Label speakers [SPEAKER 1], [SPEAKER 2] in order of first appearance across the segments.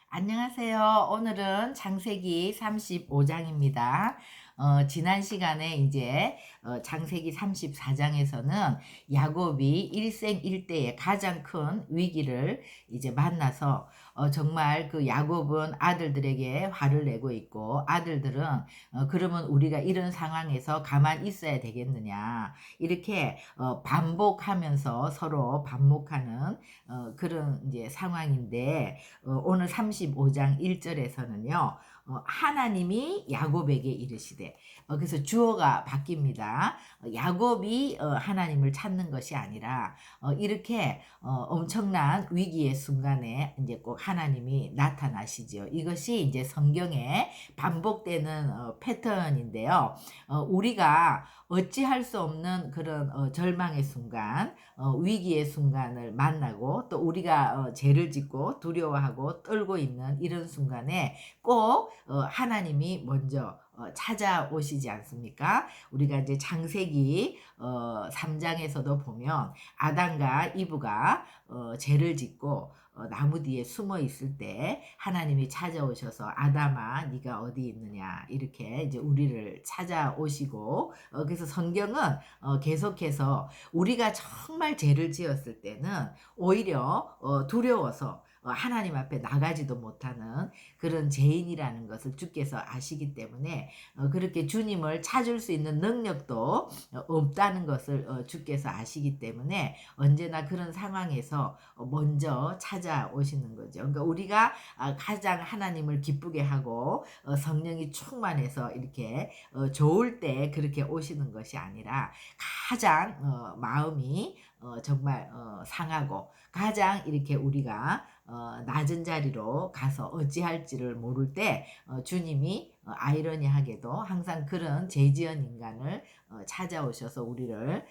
[SPEAKER 1] 안녕하세요. 오늘은 창세기 35장입니다. 지난 시간에 이제 창세기 34장에서는 야곱이 일생일대의 가장 큰 위기를 이제 만나서 정말 그 야곱은 아들들에게 화를 내고 있고, 아들들은 그러면 우리가 이런 상황에서 가만히 있어야 되겠느냐, 이렇게 반복하면서 서로 반목하는 그런 이제 상황인데, 오늘 35장 1절에서는요. 하나님이 야곱에게 이르시되, 그래서 주어가 바뀝니다. 야곱이 하나님을 찾는 것이 아니라 이렇게 엄청난 위기의 순간에 이제 꼭 하나님이 나타나시죠. 이것이 이제 성경에 반복되는 패턴인데요. 우리가 어찌할 수 없는 그런 절망의 순간, 위기의 순간을 만나고, 또 우리가 죄를 짓고 두려워하고 떨고 있는 이런 순간에 꼭 하나님이 먼저 찾아오시지 않습니까? 우리가 이제 창세기 3장에서도 보면 아담과 이브가 죄를 짓고 나무 뒤에 숨어 있을 때 하나님이 찾아오셔서, 아담아 네가 어디 있느냐, 이렇게 이제 우리를 찾아오시고, 그래서 성경은 계속해서 우리가 정말 죄를 지었을 때는 오히려 두려워서 하나님 앞에 나가지도 못하는 그런 죄인이라는 것을 주께서 아시기 때문에 그렇게 주님을 찾을 수 있는 능력도 없다는 것을 주께서 아시기 때문에 언제나 그런 상황에서 먼저 찾아오시는 거죠. 그러니까 우리가 가장 하나님을 기쁘게 하고 성령이 충만해서 이렇게 좋을 때 그렇게 오시는 것이 아니라, 가장 마음이 정말 상하고, 가장 이렇게 우리가 낮은 자리로 가서 어찌할지를 모를 때 주님이 아이러니하게도 항상 그런 죄지은 인간을 찾아오셔서 우리를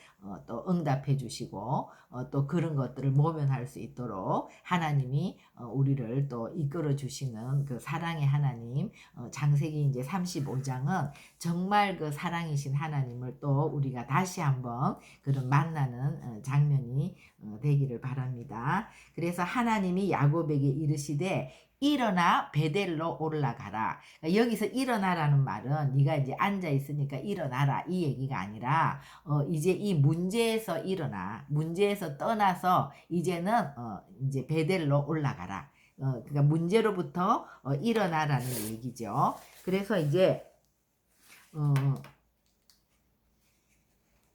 [SPEAKER 1] 또 응답해 주시고, 또 그런 것들을 모면할 수 있도록 하나님이 우리를 또 이끌어 주시는 그 사랑의 하나님, 창세기 이제 35장은 정말 그 사랑이신 하나님을 또 우리가 다시 한번 그런 만나는 장면이 되기를 바랍니다. 그래서 하나님이 야곱에게 이르시되 일어나 베델로 올라가라. 그러니까 여기서 일어나라는 말은 네가 이제 앉아 있으니까 일어나라, 이 얘기가 아니라 이제 이 문제에서 일어나, 문제에서 떠나서 이제는 이제 베델로 올라가라. 그러니까 문제로부터 일어나라는 얘기죠. 그래서 이제 어,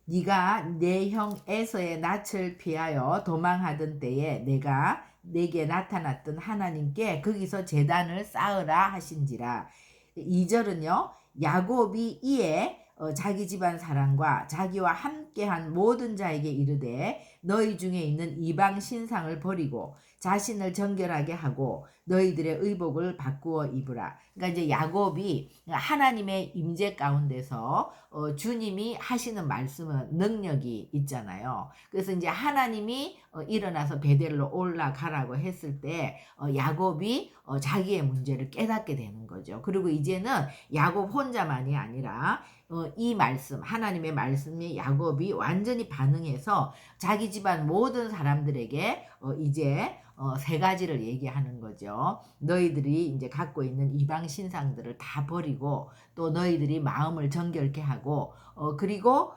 [SPEAKER 1] 네가 내 형 에서의 낯을 피하여 도망하던 때에 내가 내게 나타났던 하나님께 거기서 제단을 쌓으라 하신지라. 2절은요. 야곱이 이에 자기 집안 사람과 자기와 함께한 모든 자에게 이르되 너희 중에 있는 이방 신상을 버리고 자신을 정결하게 하고 너희들의 의복을 바꾸어 입으라. 그러니까 이제 야곱이 하나님의 임재 가운데서 주님이 하시는 말씀은 능력이 있잖아요. 그래서 이제 하나님이 일어나서 베델로 올라가라고 했을 때 야곱이 자기의 문제를 깨닫게 되는 거죠. 그리고 이제는 야곱 혼자만이 아니라 이 말씀, 하나님의 말씀이 야곱이 완전히 반응해서 자기 집안 모든 사람들에게 이제 세 가지를 얘기하는 거죠. 너희들이 이제 갖고 있는 이방 신상들을 다 버리고, 또 너희들이 마음을 정결케 하고, 그리고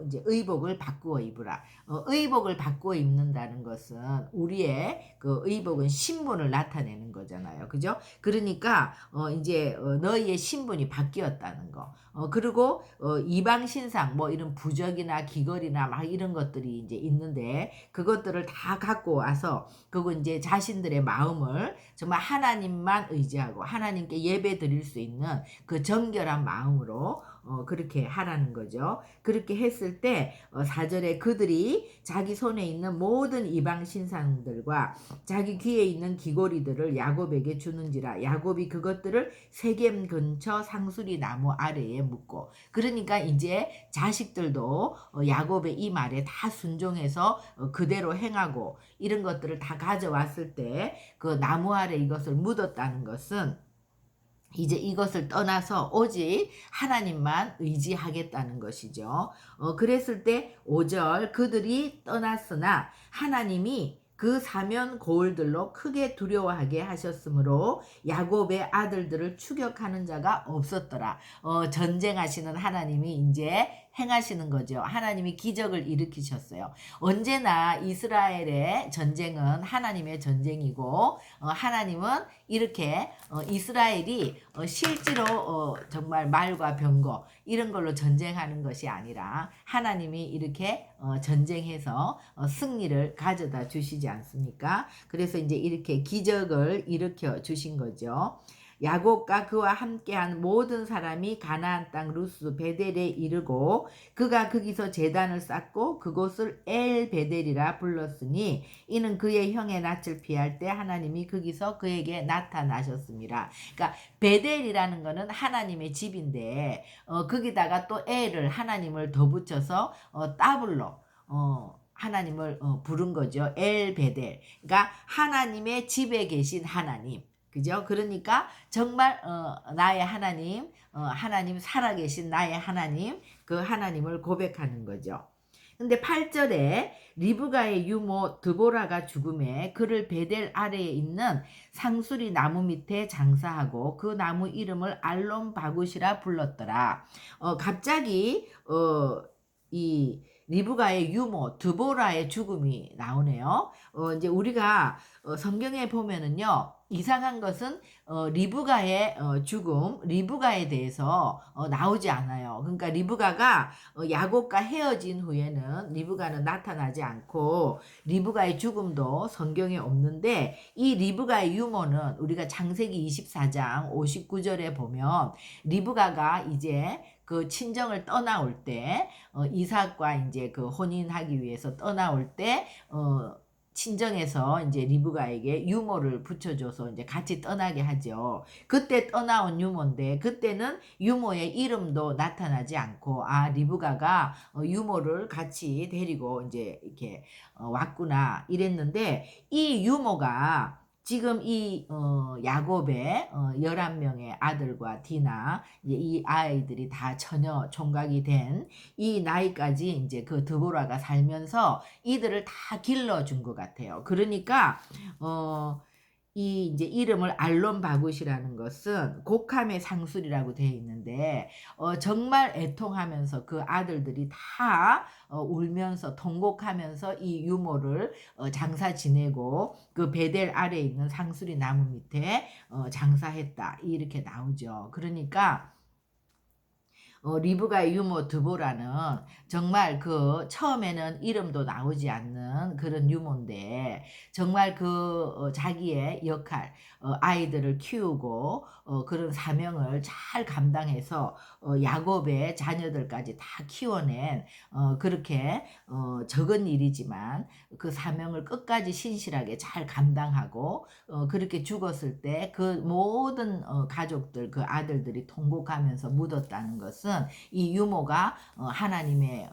[SPEAKER 1] 이제 의복을 바꾸어 입으라. 의복을 바꾸어 입는다는 것은 우리의 그 의복은 신분을 나타내는 거잖아요. 그죠? 그러니까 이제 너희의 신분이 바뀌었다는 거. 그리고 이방 신상, 뭐 이런 부적이나 귀걸이나 막 이런 것들이 이제 있는데, 그것들을 다 갖고 와서 그거 이제 자신들의 마음을 정말 하나님만 의지하고 하나님께 예배 드릴 수 있는 그 정결한 마음으로 그렇게 하라는 거죠. 그렇게 했을 때 4절에 그들이 자기 손에 있는 모든 이방 신상들과 자기 귀에 있는 귀고리들을 야곱에게 주는지라. 야곱이 그것들을 세겜 근처 상수리 나무 아래에 묻고. 그러니까 이제 자식들도 야곱의 이 말에 다 순종해서 그대로 행하고, 이런 것들을 다 가져왔을 때 그 나무 아래 이것을 묻었다는 것은 이제 이것을 떠나서 오직 하나님만 의지하겠다는 것이죠. 그랬을 때 5절 그들이 떠났으나 하나님이 그 사면 고울들로 크게 두려워하게 하셨으므로 야곱의 아들들을 추격하는 자가 없었더라. 전쟁하시는 하나님이 이제 행하시는 거죠. 하나님이 기적을 일으키셨어요. 언제나 이스라엘의 전쟁은 하나님의 전쟁이고 하나님은 이렇게 이스라엘이 실제로 정말 말과 병거 이런 걸로 전쟁하는 것이 아니라 하나님이 이렇게 전쟁해서 승리를 가져다 주시지 않습니까? 그래서 이제 이렇게 기적을 일으켜 주신 거죠. 야곱과 그와 함께한 모든 사람이 가나안 땅 루스 베델에 이르고 그가 거기서 제단을 쌓고 그곳을 엘 베델이라 불렀으니 이는 그의 형의 낯을 피할 때 하나님이 거기서 그에게 나타나셨습니다. 그러니까 베델이라는 거는 하나님의 집인데 거기다가 또 엘을 하나님을 더 붙여서 따블로 하나님을 부른 거죠. 엘 베델. 그러니까 하나님의 집에 계신 하나님. 그죠? 그러니까 정말 나의 하나님, 하나님 살아계신 나의 하나님, 그 하나님을 고백하는 거죠. 근데 8절에 리브가의 유모 드보라가 죽음에 그를 베델 아래에 있는 상수리 나무 밑에 장사하고 그 나무 이름을 알론 바굿이라 불렀더라. 갑자기 이 리브가의 유모 드보라의 죽음이 나오네요. 이제 우리가 성경에 보면은요. 이상한 것은 리브가의 죽음, 리브가에 대해서 나오지 않아요. 그러니까 리브가가 야곱과 헤어진 후에는 리브가는 나타나지 않고 리브가의 죽음도 성경에 없는데 이 리브가의 유모는 우리가 창세기 24장 59절에 보면 리브가가 이제 그 친정을 떠나올 때 이삭과 이제 그 혼인하기 위해서 떠나올 때 친정에서 이제 리브가에게 유모를 붙여줘서 이제 같이 떠나게 하죠. 그때 떠나온 유모인데 그때는 유모의 이름도 나타나지 않고 리브가가 유모를 같이 데리고 이제 이렇게 왔구나 이랬는데 이 유모가 지금 이 야곱의 11명의 아들과 디나 이 아이들이 다 처녀 총각이 된 이 나이까지 이제 그 드보라가 살면서 이들을 다 길러준 것 같아요. 그러니까 이 이제 이름을 알론 바굿이라는 것은 곡함의 상술이라고 되어 있는데 정말 애통하면서 그 아들들이 다 울면서 통곡하면서 이 유모를 장사 지내고 그 베델 아래에 있는 상수리 나무 밑에 장사했다 이렇게 나오죠. 그러니까 리브가의 유모 드보라는 정말 그 처음에는 이름도 나오지 않는 그런 유모인데 정말 그 자기의 역할 아이들을 키우고 그런 사명을 잘 감당해서 야곱의 자녀들까지 다 키워낸 그렇게 적은 일이지만 그 사명을 끝까지 신실하게 잘 감당하고 그렇게 죽었을 때 그 모든 가족들 그 아들들이 통곡하면서 묻었다는 것은 이 유모가 하나님의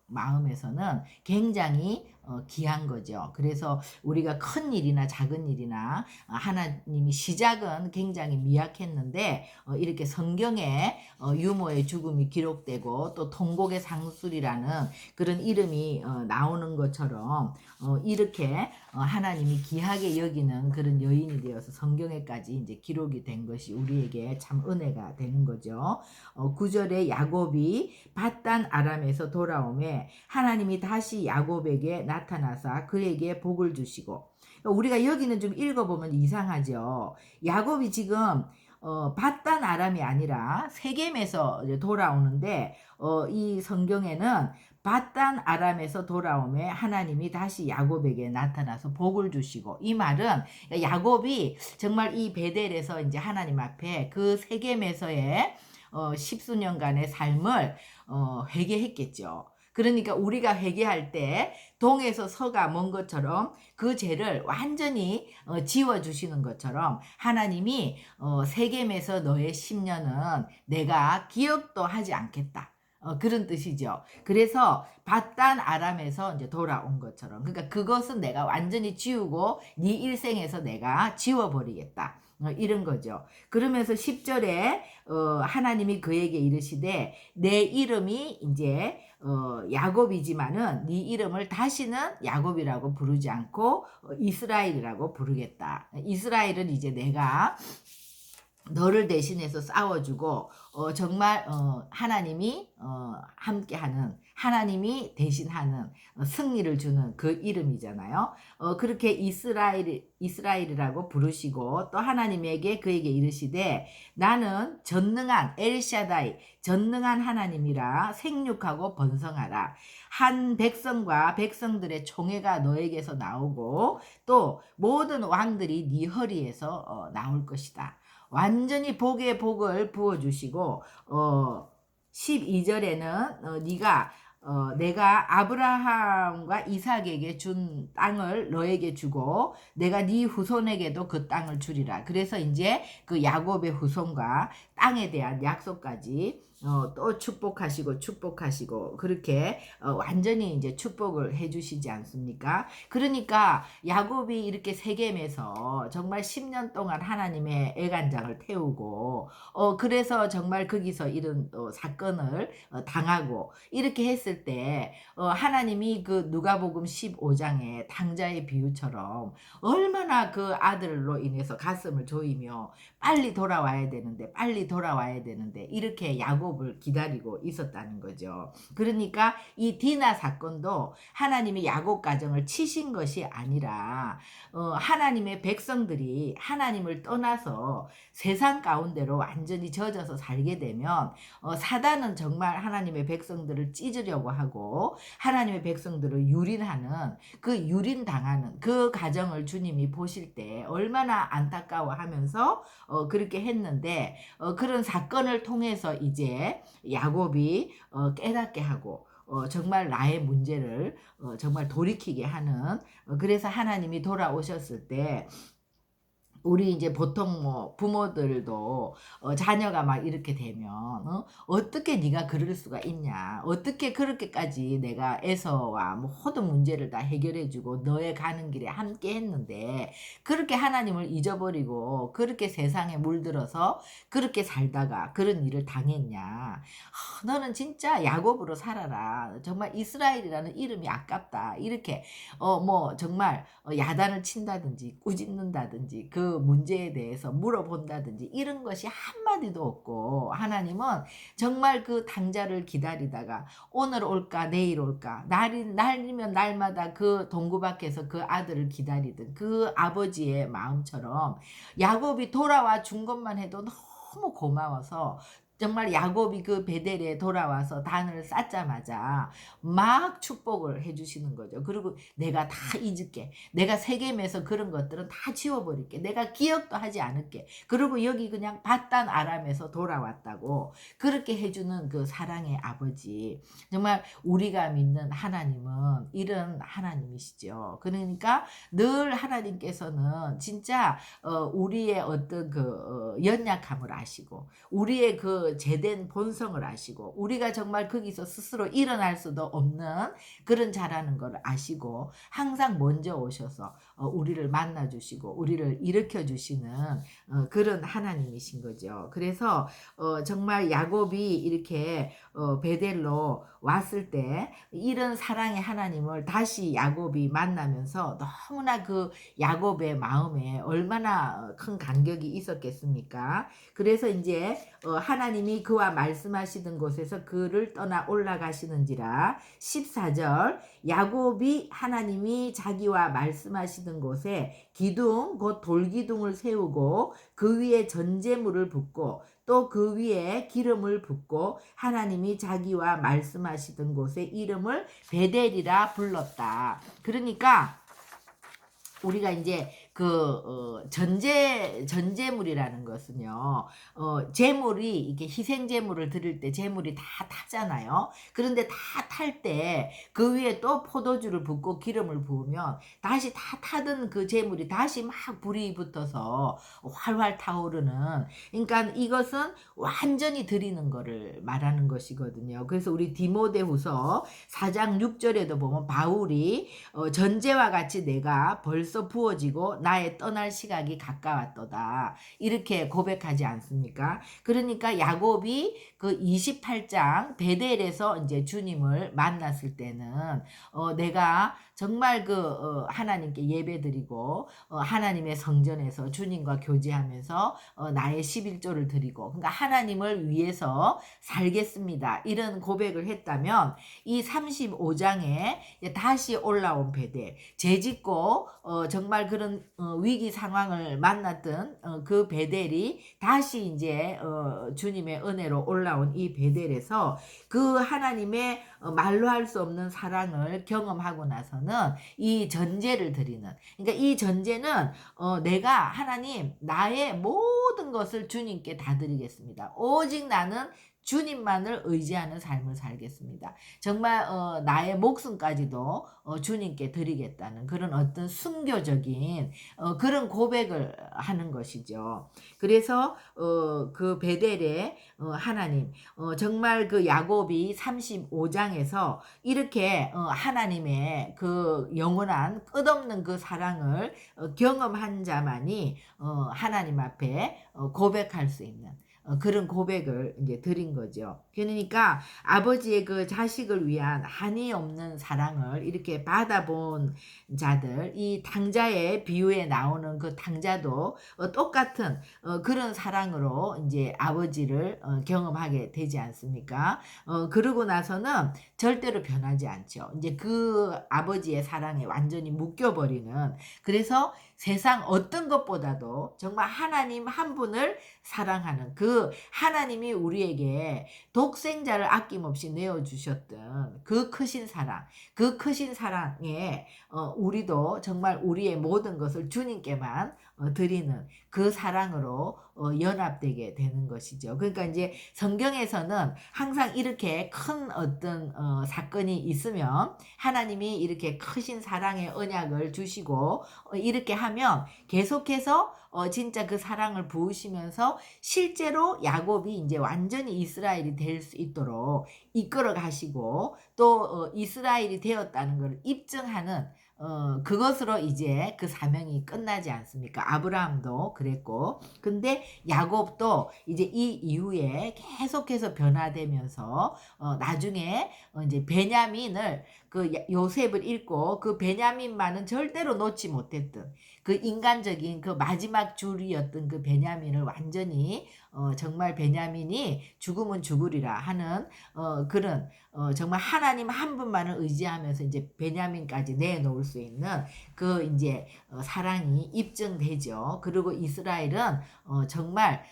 [SPEAKER 1] 마음에서는 굉장히 귀한 거죠. 그래서 우리가 큰 일이나 작은 일이나 하나님이 시작은 굉장히 미약했는데 이렇게 성경에 유모의 죽음이 기록되고 또 통곡의 상술이라는 그런 이름이 나오는 것처럼 이렇게 하나님이 귀하게 여기는 그런 여인이 되어서 성경에까지 이제 기록이 된 것이 우리에게 참 은혜가 되는 거죠. 9절에 야곱이 밧단 아람에서 돌아오매 하나님이 다시 야곱에게 나타나사 그에게 복을 주시고 우리가 여기는 좀 읽어보면 이상하죠. 야곱이 지금 밧단 아람이 아니라 세겜에서 돌아오는데 이 성경에는 밧단 아람에서 돌아오매 하나님이 다시 야곱에게 나타나서 복을 주시고 이 말은 야곱이 정말 이 베델에서 이제 하나님 앞에 그 세겜에서의 십수년간의 삶을 회개했겠죠. 그러니까 우리가 회개할 때 동에서 서가 먼 것처럼 그 죄를 완전히 지워주시는 것처럼 하나님이 세겜에서 너의 10년은 내가 기억도 하지 않겠다. 그런 뜻이죠. 그래서 바단 아람에서 이제 돌아온 것처럼. 그러니까 그것은 내가 완전히 지우고 네 일생에서 내가 지워버리겠다. 이런 거죠. 그러면서 10절에 하나님이 그에게 이르시되 내 이름이 이제 야곱이지만은 네 이름을 다시는 야곱이라고 부르지 않고 이스라엘이라고 부르겠다. 이스라엘은 이제 내가 너를 대신해서 싸워주고 정말 하나님이 함께하는 하나님이 대신하는 승리를 주는 그 이름이잖아요. 그렇게 이스라엘이라고 부르시고 또 하나님에게 그에게 이르시되 나는 전능한 엘샤다이 전능한 하나님이라 생육하고 번성하라. 한 백성과 백성들의 총회가 너에게서 나오고 또 모든 왕들이 네 허리에서 나올 것이다. 완전히 복에 복을 부어주시고 12절에는 네가 내가 아브라함과 이삭에게 준 땅을 너에게 주고 내가 네 후손에게도 그 땅을 주리라. 그래서 이제 그 야곱의 후손과 땅에 대한 약속까지 또 축복하시고 그렇게 완전히 이제 축복을 해주시지 않습니까? 그러니까 야곱이 이렇게 세겜에서 정말 10년 동안 하나님의 애간장을 태우고 그래서 정말 거기서 이런 사건을 당하고 이렇게 했을 때 하나님이 그 누가복음 15장의 당자의 비유처럼 얼마나 그 아들로 인해서 가슴을 조이며 빨리 돌아와야 되는데 이렇게 야곱을 기다리고 있었다는 거죠. 그러니까 이 디나 사건도 하나님이 야곱 가정을 치신 것이 아니라 하나님의 백성들이 하나님을 떠나서 세상 가운데로 완전히 젖어서 살게 되면 사단은 정말 하나님의 백성들을 찢으려고 하고 하나님의 백성들을 유린하는 그 유린당하는 그 가정을 주님이 보실 때 얼마나 안타까워하면서 그렇게 했는데 그런 사건을 통해서 이제 야곱이 깨닫게 하고 정말 나의 문제를 정말 돌이키게 하는 그래서 하나님이 돌아오셨을 때 우리 이제 보통 뭐 부모들도 자녀가 막 이렇게 되면 어떻게 네가 그럴 수가 있냐 어떻게 그렇게까지 내가 애서와 모든 문제를 다 해결해주고 너의 가는 길에 함께 했는데 그렇게 하나님을 잊어버리고 그렇게 세상에 물들어서 그렇게 살다가 그런 일을 당했냐 너는 진짜 야곱으로 살아라 정말 이스라엘이라는 이름이 아깝다 이렇게 뭐 정말 야단을 친다든지 꾸짖는다든지 그 문제에 대해서 물어본다든지 이런 것이 한마디도 없고 하나님은 정말 그 당자를 기다리다가 오늘 올까 내일 올까 날이면 날마다 그 동구 밖에서 그 아들을 기다리던 그 아버지의 마음처럼 야곱이 돌아와 준 것만 해도 너무 고마워서 정말 야곱이 그 베델에 돌아와서 단을 쌓자마자 막 축복을 해주시는 거죠. 그리고 내가 다 잊을게. 내가 세겜에서 그런 것들은 다 지워버릴게. 내가 기억도 하지 않을게. 그리고 여기 그냥 바단 아람에서 돌아왔다고 그렇게 해주는 그 사랑의 아버지. 정말 우리가 믿는 하나님은 이런 하나님이시죠. 그러니까 늘 하나님께서는 진짜 우리의 어떤 그 연약함을 아시고 우리의 그 제된 본성을 아시고 우리가 정말 거기서 스스로 일어날 수도 없는 그런 자라는 걸 아시고 항상 먼저 오셔서 우리를 만나주시고 우리를 일으켜주시는 그런 하나님이신 거죠. 그래서 정말 야곱이 이렇게 베델로 왔을 때 이런 사랑의 하나님을 다시 야곱이 만나면서 너무나 그 야곱의 마음에 얼마나 큰 감격이 있었겠습니까? 그래서 이제 하나님이 그와 말씀하시던 곳에서 그를 떠나 올라가시는지라 14절 야곱이 하나님이 자기와 말씀하시던 곳에 기둥 곧 돌기둥을 세우고 그 위에 전제물을 붓고 또 그 위에 기름을 붓고 하나님이 자기와 말씀하시던 곳에 이름을 베델이라 불렀다. 그러니까 우리가 이제 그 전제물이라는 것은요. 재물이 이렇게 희생 재물을 드릴 때 재물이 다 타잖아요. 그런데 다 탈 때 그 위에 또 포도주를 붓고 기름을 부으면 다시 다 타던 그 재물이 다시 막 불이 붙어서 활활 타오르는, 그러니까 이것은 완전히 드리는 거를 말하는 것이거든요. 그래서 우리 디모데후서 4장 6절에도 보면 바울이 전제와 같이 내가 벌써 부어지고 나의 떠날 시각이 가까웠도다 이렇게 고백하지 않습니까? 그러니까 야곱이 그 28장 베델에서 이제 주님을 만났을 때는 내가 정말 하나님께 예배드리고 하나님의 성전에서 주님과 교제하면서 나의 11조를 드리고, 그러니까 하나님을 위해서 살겠습니다 이런 고백을 했다면, 이 35장에 다시 올라온 베델, 죄짓고 정말 그런 위기 상황을 만났던 그 베델이 다시 이제 주님의 은혜로 올라온 이 베델에서 그 하나님의 말로 할 수 없는 사랑을 경험하고 나서는 이 전제를 드리는, 그러니까 이 전제는 내가 하나님 나의 모든 것을 주님께 다 드리겠습니다. 오직 나는 주님만을 의지하는 삶을 살겠습니다. 정말 나의 목숨까지도 주님께 드리겠다는 그런 어떤 순교적인 그런 고백을 하는 것이죠. 그래서 그 베델에 하나님, 정말 그 야곱이 35장에서 이렇게 하나님의 그 영원한 끝없는 그 사랑을 경험한 자만이 하나님 앞에 고백할 수 있는 그런 고백을 이제 드린 거죠. 그러니까 아버지의 그 자식을 위한 한이 없는 사랑을 이렇게 받아본 자들, 이 당자의 비유에 나오는 그 당자도 똑같은 그런 사랑으로 이제 아버지를 경험하게 되지 않습니까? 그러고 나서는 절대로 변하지 않죠. 이제 그 아버지의 사랑에 완전히 묶여버리는, 그래서 세상 어떤 것보다도 정말 하나님 한 분을 사랑하는 그 하나님이 우리에게 독생자를 아낌없이 내어주셨던 그 크신 사랑, 그 크신 사랑에 우리도 정말 우리의 모든 것을 주님께만 드리는 그 사랑으로 연합되게 되는 것이죠. 그러니까 이제 성경에서는 항상 이렇게 큰 어떤 사건이 있으면 하나님이 이렇게 크신 사랑의 언약을 주시고 이렇게 하면 계속해서 진짜 그 사랑을 부으시면서 실제로 야곱이 이제 완전히 이스라엘이 될 수 있도록 이끌어 가시고, 또 이스라엘이 되었다는 것을 입증하는 그것으로 이제 그 사명이 끝나지 않습니까? 아브라함도 그랬고, 근데 야곱도 이제 이 이후에 계속해서 변화되면서 나중에 이제 베냐민을, 그 요셉을 잃고 그 베냐민만은 절대로 놓지 못했던 그 인간적인 그 마지막 줄이었던 그 베냐민을 완전히 정말 베냐민이 죽으면 죽으리라 하는 그런 정말 하나님 한 분만을 의지하면서 이제 베냐민까지 내놓을 수 있는 그 이제 사랑이 입증되죠. 그리고 이스라엘은 정말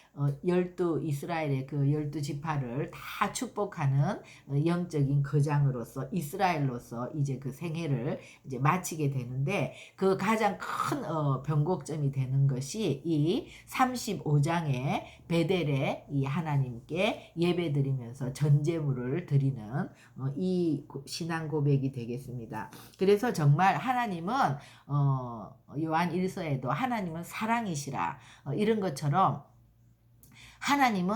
[SPEAKER 1] 12 이스라엘의 그 12지파를 다 축복하는 영적인 거장으로서 이스라엘로서 이제 그 생애를 이제 마치게 되는데, 그 가장 큰 변곡점이 되는 것이 이 35장의 베델에 이 하나님께 예배드리면서 전제물을 드리는 이 신앙 고백이 되겠습니다. 그래서 정말 하나님은 요한 1서에도 하나님은 사랑이시라 이런 것처럼 하나님은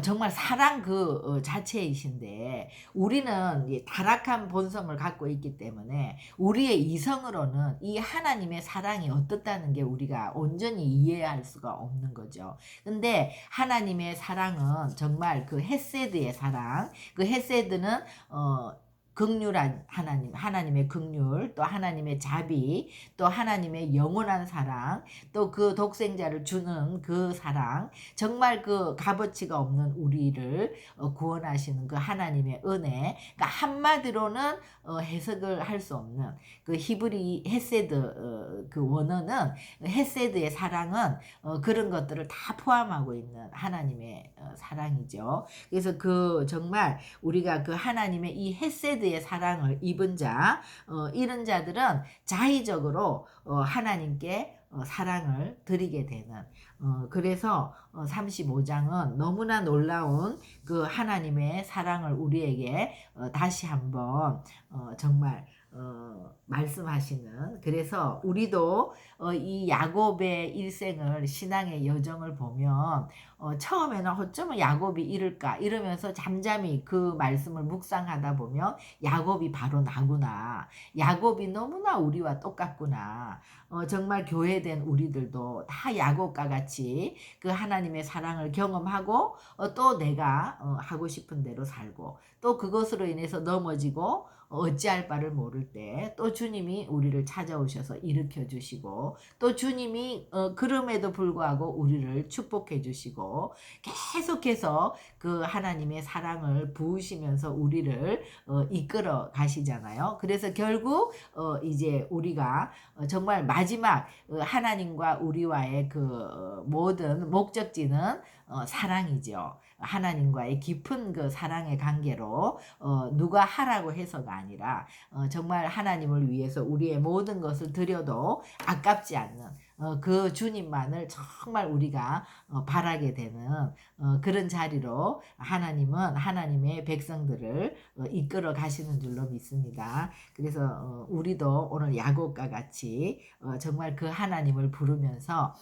[SPEAKER 1] 정말 사랑 그 자체이신데, 우리는 타락한 본성을 갖고 있기 때문에 우리의 이성으로는 이 하나님의 사랑이 어떻다는 게 우리가 온전히 이해할 수가 없는 거죠. 근데 하나님의 사랑은 정말 그 헤세드의 사랑, 그 헤세드는 긍휼한 하나님, 하나님의 긍휼, 또 하나님의 자비, 또 하나님의 영원한 사랑, 또 그 독생자를 주는 그 사랑, 정말 그 값어치가 없는 우리를 구원하시는 그 하나님의 은혜, 그러니까 한마디로는 해석을 할 수 없는 그 히브리 헤세드 그 원어는, 헤세드의 사랑은 그런 것들을 다 포함하고 있는 하나님의 사랑이죠. 그래서 그 정말 우리가 그 하나님의 이 헤세드 의 사랑을 입은 자, 이런 자들은 자의적으로 하나님께 사랑을 드리게 되는 그래서 35장은 너무나 놀라운 그 하나님의 사랑을 우리에게 다시 한번 정말 말씀하시는 그래서 우리도 이 야곱의 일생을 신앙의 여정을 보면 처음에는 어쩌면 야곱이 이럴까 이러면서 잠잠히 그 말씀을 묵상하다 보면 야곱이 바로 나구나. 야곱이 너무나 우리와 똑같구나. 정말 교회된 우리들도 다 야곱과 같이 그 하나님의 사랑을 경험하고 또 내가 하고 싶은 대로 살고 또 그것으로 인해서 넘어지고 어찌할 바를 모를 때 또 주님이 우리를 찾아오셔서 일으켜 주시고 또 주님이 그럼에도 불구하고 우리를 축복해 주시고 계속해서 그 하나님의 사랑을 부으시면서 우리를 이끌어 가시잖아요. 그래서 결국 이제 우리가 정말 마지막 하나님과 우리와의 그 모든 목적지는 사랑이죠. 하나님과의 깊은 그 사랑의 관계로 누가 하라고 해서가 아니라 정말 하나님을 위해서 우리의 모든 것을 드려도 아깝지 않는 그 주님만을 정말 우리가 바라게 되는 그런 자리로 하나님은 하나님의 백성들을 이끌어 가시는 줄로 믿습니다. 그래서 우리도 오늘 야곱과 같이 정말 그 하나님을 부르면서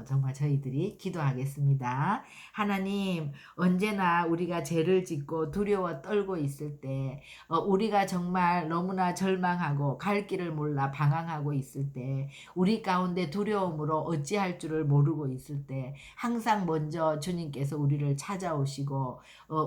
[SPEAKER 1] 정말 저희들이 기도하겠습니다. 하나님 언제나 우리가 죄를 짓고 두려워 떨고 있을 때 우리가 정말 너무나 절망하고 갈 길을 몰라 방황하고 있을 때 우리 가운데 두려움으로 어찌할 줄을 모르고 있을 때 항상 먼저 주님께서 우리를 찾아오시고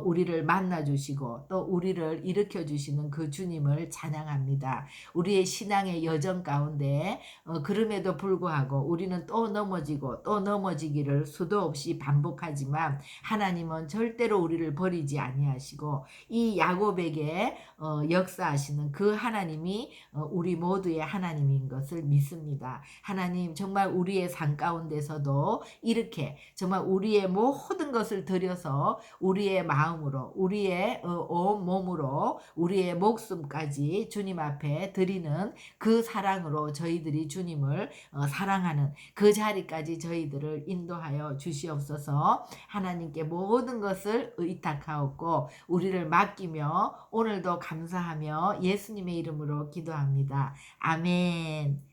[SPEAKER 1] 우리를 만나주시고 또 우리를 일으켜주시는 그 주님을 찬양합니다. 우리의 신앙의 여정 가운데 그럼에도 불구하고 우리는 또 넘어지고 또 넘어지기를 수도 없이 반복하지만 하나님은 절대로 우리를 버리지 아니하시고 이 야곱에게 역사하시는 그 하나님이 우리 모두의 하나님인 것을 믿습니다. 하나님 정말 우리의 삶 가운데서도 이렇게 정말 우리의 모든 것을 들여서 우리의 마음으로 우리의 온 몸으로 우리의 목숨까지 주님 앞에 드리는 그 사랑으로 저희들이 주님을 사랑하는 그 자리까지 저희들을 인도하여 주시옵소서. 하나님께 모든 것을 의탁하옵고 우리를 맡기며 오늘도 감사하며 예수님의 이름으로 기도합니다. 아멘.